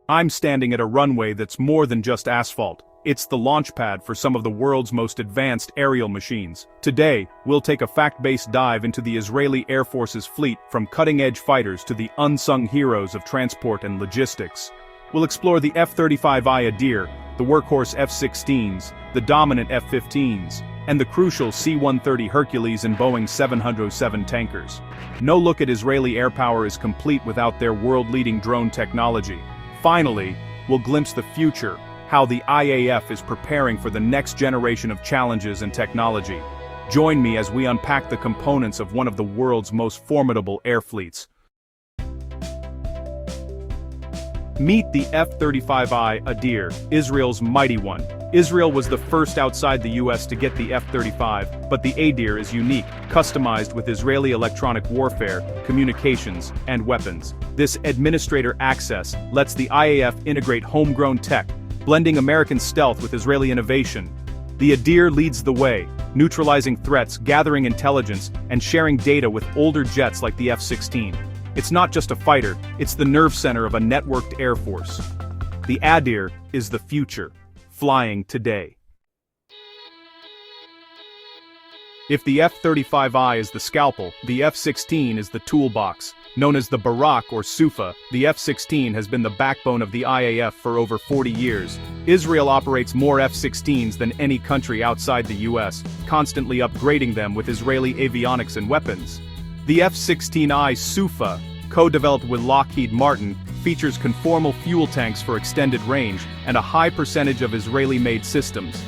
I'm standing at a runway that's more than just asphalt. It's the launch pad for some of the world's most advanced aerial machines. Today, we'll take a fact-based dive into the Israeli Air Force's fleet, from cutting-edge fighters to the unsung heroes of transport and logistics. We'll explore the F-35I Adir, the workhorse F-16s, the dominant F-15s, and the crucial C-130 Hercules and Boeing 707 tankers. No look at Israeli air power is complete without their world-leading drone technology. Finally, we'll glimpse the future, how the IAF is preparing for the next generation of challenges and technology. Join me as we unpack the components of one of the world's most formidable air fleets. Meet the F-35I Adir, Israel's mighty one. Israel was the first outside the US to get the F-35, but the Adir is unique, customized with Israeli electronic warfare, communications, and weapons. This administrator access lets the IAF integrate homegrown tech, blending American stealth with Israeli innovation. The Adir leads the way, neutralizing threats, gathering intelligence, and sharing data with older jets like the F-16. It's not just a fighter, it's the nerve center of a networked air force. The Adir is the future, flying today. If the F-35I is the scalpel, the F-16 is the toolbox. Known as the Barak or Sufa, the F-16 has been the backbone of the IAF for over 40 years. Israel operates more F-16s than any country outside the US, constantly upgrading them with Israeli avionics and weapons. The F-16I Sufa, co-developed with Lockheed Martin, features conformal fuel tanks for extended range and a high percentage of Israeli-made systems.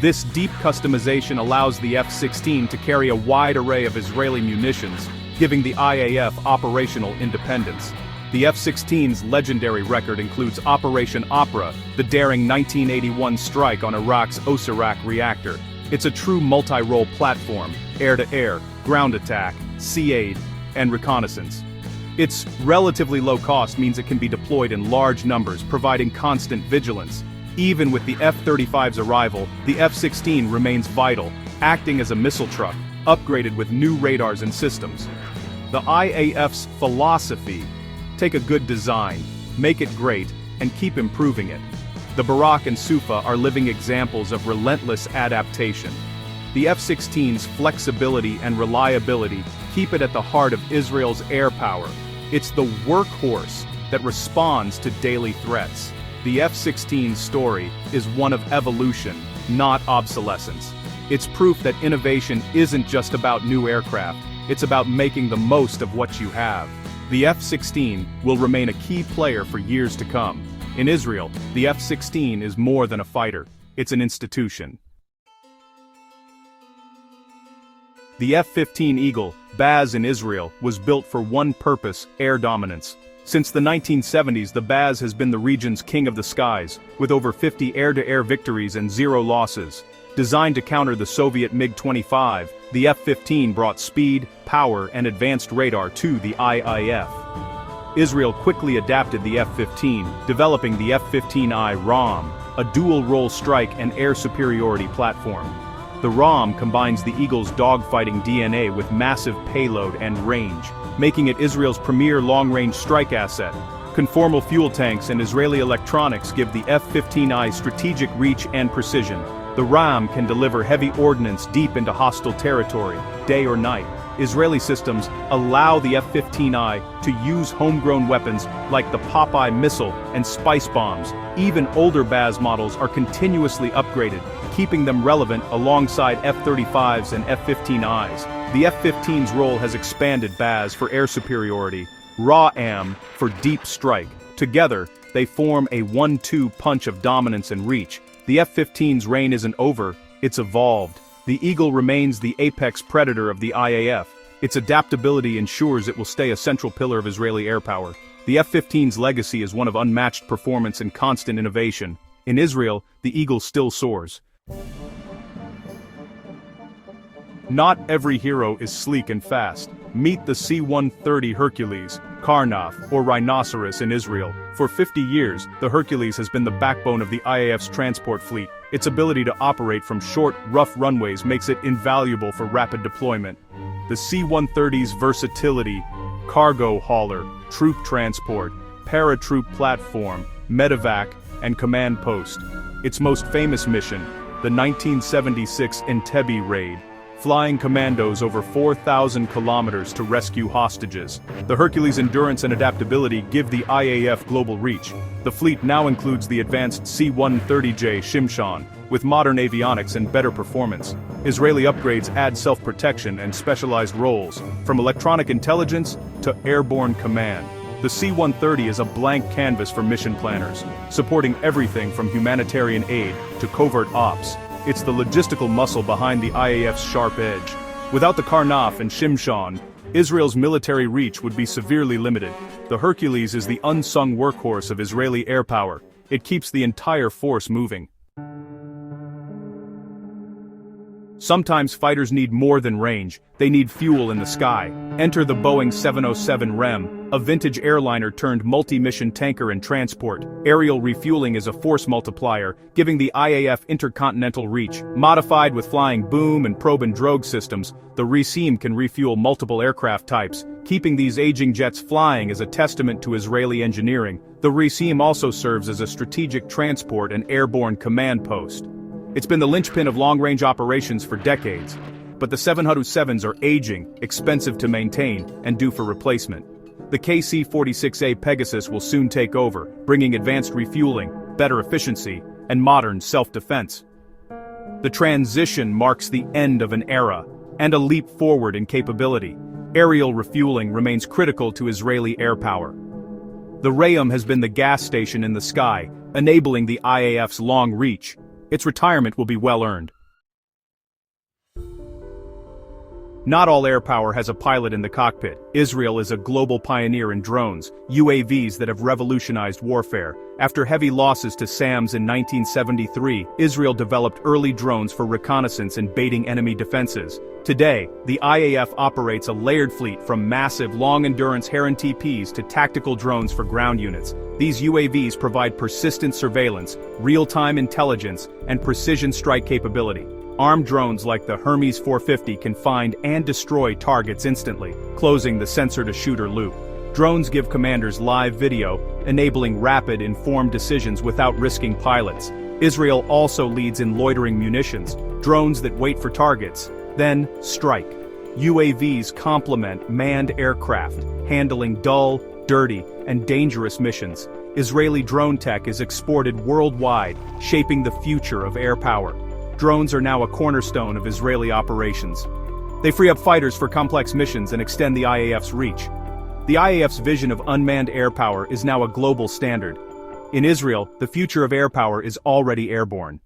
This deep customization allows the F-16 to carry a wide array of Israeli munitions, giving the IAF operational independence. The F-16's legendary record includes Operation Opera, the daring 1981 strike on Iraq's Osirak reactor. It's a true multi-role platform: air-to-air, ground attack, sea aid, and reconnaissance. Its relatively low cost means it can be deployed in large numbers, providing constant vigilance. Even with the F-35's arrival, the F-16 remains vital, acting as a missile truck, upgraded with new radars and systems. The IAF's philosophy: take a good design, make it great, and keep improving it. The Barak and Sufa are living examples of relentless adaptation. The F-16's flexibility and reliability keep it at the heart of Israel's air power. It's the workhorse that responds to daily threats. The F-16's story is one of evolution, not obsolescence. It's proof that innovation isn't just about new aircraft, it's about making the most of what you have. The F-16 will remain a key player for years to come. In Israel, the F-16 is more than a fighter, it's an institution. The F-15 Eagle, Baz in Israel, was built for one purpose: air dominance. Since the 1970s, the Baz has been the region's king of the skies, with over 50 air-to-air victories and 0 losses. Designed to counter the Soviet MiG-25, the F-15 brought speed, power, and advanced radar to the IAF. Israel quickly adapted the F-15, developing the F-15I ROM, a dual-role strike and air superiority platform. The ROM combines the Eagle's dogfighting DNA with massive payload and range, making it Israel's premier long-range strike asset. Conformal fuel tanks and Israeli electronics give the F-15I strategic reach and precision. The RAM can deliver heavy ordnance deep into hostile territory, day or night. Israeli systems allow the F-15I to use homegrown weapons like the Popeye missile and spice bombs. Even older Baz models are continuously upgraded, keeping them relevant alongside F-35s and F-15Is. The F-15's role has expanded: Baz for air superiority, RAM for deep strike. Together, they form a 1-2 punch of dominance and reach. The F-15's reign isn't over, it's evolved. The Eagle remains the apex predator of the IAF. Its adaptability ensures it will stay a central pillar of Israeli air power. The F-15's legacy is one of unmatched performance and constant innovation. In Israel, the Eagle still soars. Not every hero is sleek and fast. Meet the C-130 Hercules, Karnaf, or Rhinoceros in Israel. For 50 years, the Hercules has been the backbone of the IAF's transport fleet. Its ability to operate from short, rough runways makes it invaluable for rapid deployment. The C-130's versatility: cargo hauler, troop transport, paratroop platform, medevac, and command post. Its most famous mission, the 1976 Entebbe raid, flying commandos over 4,000 kilometers to rescue hostages. The Hercules' endurance and adaptability give the IAF global reach. The fleet now includes the advanced C-130J Shimshon, with modern avionics and better performance. Israeli upgrades add self-protection and specialized roles, from electronic intelligence to airborne command. The C-130 is a blank canvas for mission planners, supporting everything from humanitarian aid to covert ops. It's the logistical muscle behind the IAF's sharp edge. Without the Karnaf and Shimshon, Israel's military reach would be severely limited. The Hercules is the unsung workhorse of Israeli air power. It keeps the entire force moving. Sometimes fighters need more than range, they need fuel in the sky. Enter the Boeing 707 REM, a vintage airliner turned multi-mission tanker and transport. Aerial refueling is a force multiplier, giving the IAF intercontinental reach. Modified with flying boom and probe and drogue systems, the RECEAM can refuel multiple aircraft types. Keeping these aging jets flying is a testament to Israeli engineering. The RECEAM also serves as a strategic transport and airborne command post. It's been the linchpin of long-range operations for decades, but the 707s are aging, expensive to maintain, and due for replacement. The KC-46A Pegasus will soon take over, bringing advanced refueling, better efficiency, and modern self-defense. The transition marks the end of an era, and a leap forward in capability. Aerial refueling remains critical to Israeli air power. The RECEAM has been the gas station in the sky, enabling the IAF's long reach. Its retirement will be well earned. Not all air power has a pilot in the cockpit. Israel is a global pioneer in drones, UAVs that have revolutionized warfare. After heavy losses to SAMs in 1973, Israel developed early drones for reconnaissance and baiting enemy defenses. Today, the IAF operates a layered fleet from massive long-endurance Heron TPs to tactical drones for ground units. These UAVs provide persistent surveillance, real-time intelligence, and precision strike capability. Armed drones like the Hermes 450 can find and destroy targets instantly, closing the sensor-to-shooter loop. Drones give commanders live video, enabling rapid, informed decisions without risking pilots. Israel also leads in loitering munitions, drones that wait for targets, then strike. UAVs complement manned aircraft, handling dull, dirty, and dangerous missions. Israeli drone tech is exported worldwide, shaping the future of air power. Drones are now a cornerstone of Israeli operations. They free up fighters for complex missions and extend the IAF's reach. The IAF's vision of unmanned air power is now a global standard. In Israel, the future of air power is already airborne.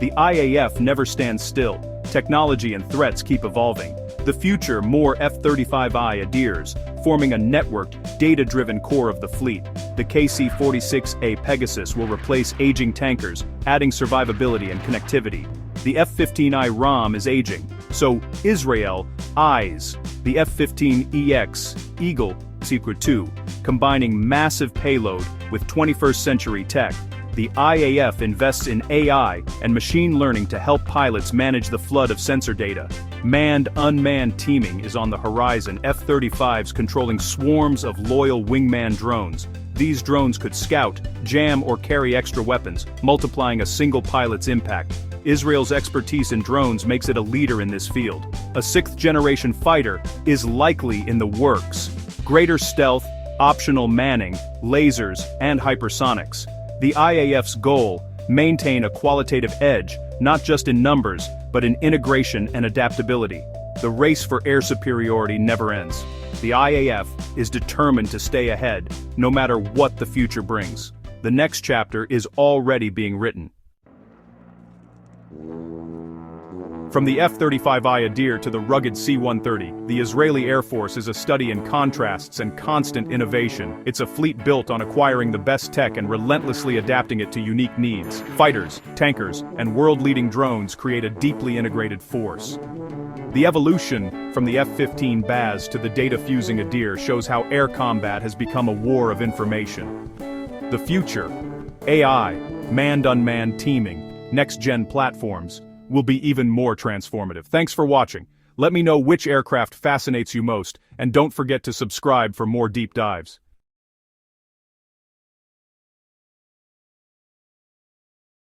The IAF never stands still. Technology and threats keep evolving. The future, more F-35I Adirs, forming a networked, data-driven core of the fleet. The KC-46A Pegasus will replace aging tankers, adding survivability and connectivity. The F-15I ROM is aging, so Israel eyes the F-15EX Eagle Secret 2, combining massive payload with 21st century tech. The IAF invests in AI and machine learning to help pilots manage the flood of sensor data. Manned-unmanned teaming is on the horizon, F-35s controlling swarms of loyal wingman drones. These drones could scout, jam, or carry extra weapons, multiplying a single pilot's impact. Israel's expertise in drones makes it a leader in this field. A sixth-generation fighter is likely in the works. Greater stealth, optional manning, lasers, and hypersonics. The IAF's goal, maintain a qualitative edge, not just in numbers, but in integration and adaptability. The race for air superiority never ends. The IAF is determined to stay ahead, no matter what the future brings. The next chapter is already being written. From the F-35I Adir to the rugged C-130, the Israeli Air Force is a study in contrasts and constant innovation. It's a fleet built on acquiring the best tech and relentlessly adapting it to unique needs. Fighters, tankers, and world-leading drones create a deeply integrated force. The evolution from the F-15 Baz to the data-fusing Adir shows how air combat has become a war of information. The future, AI, manned-unmanned teaming, next-gen platforms, will be even more transformative. Thanks for watching. Let me know which aircraft fascinates you most, and don't forget to subscribe for more deep dives.